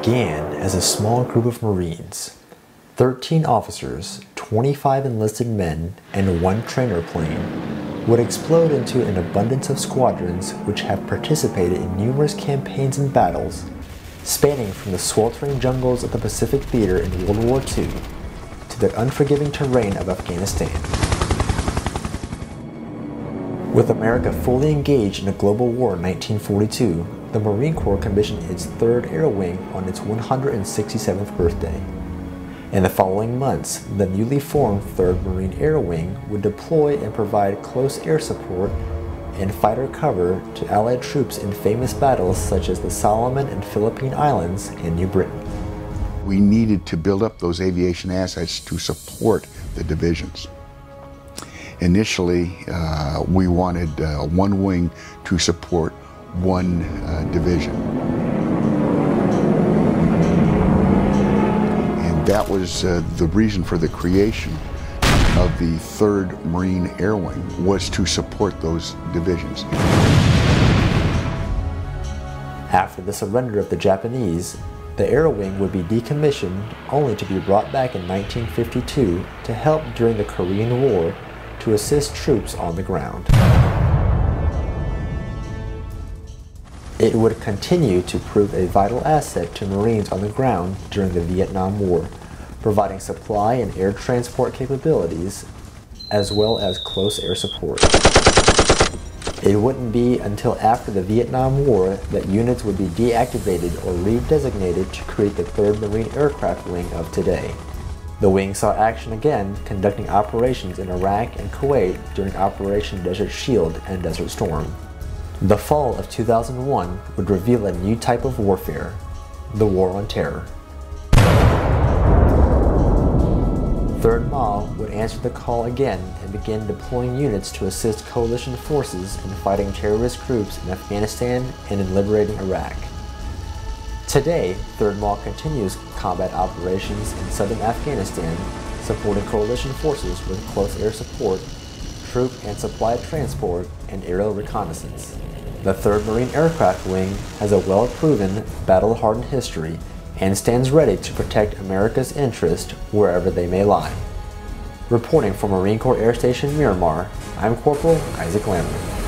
began as a small group of Marines, 13 officers, 25 enlisted men, and 1 trainer plane, would explode into an abundance of squadrons which have participated in numerous campaigns and battles, spanning from the sweltering jungles of the Pacific Theater in World War II to the unforgiving terrain of Afghanistan. With America fully engaged in a global war in 1942, the Marine Corps commissioned its 3rd Air Wing on its 167th birthday. In the following months, the newly formed 3rd Marine Air Wing would deploy and provide close air support and fighter cover to Allied troops in famous battles such as the Solomon and Philippine Islands and New Britain. We needed to build up those aviation assets to support the divisions. Initially, we wanted 1 wing to support 1 division. And that was the reason for the creation of the 3rd Marine Air Wing, was to support those divisions. After the surrender of the Japanese, the Air Wing would be decommissioned only to be brought back in 1952 to help during the Korean War to assist troops on the ground. It would continue to prove a vital asset to Marines on the ground during the Vietnam War, providing supply and air transport capabilities, as well as close air support. It wouldn't be until after the Vietnam War that units would be deactivated or redesignated to create the 3rd Marine Aircraft Wing of today. The wing saw action again conducting operations in Iraq and Kuwait during Operation Desert Shield and Desert Storm. The fall of 2001 would reveal a new type of warfare, the War on Terror. 3rd MA would answer the call again and begin deploying units to assist coalition forces in fighting terrorist groups in Afghanistan and in liberating Iraq. Today, 3rd MA continues combat operations in southern Afghanistan, supporting coalition forces with close air support, troop and supply transport, and aerial reconnaissance. The 3rd Marine Aircraft Wing has a well-proven, battle-hardened history and stands ready to protect America's interests wherever they may lie. Reporting from Marine Corps Air Station Miramar, I'm Corporal Isaac Lamberth.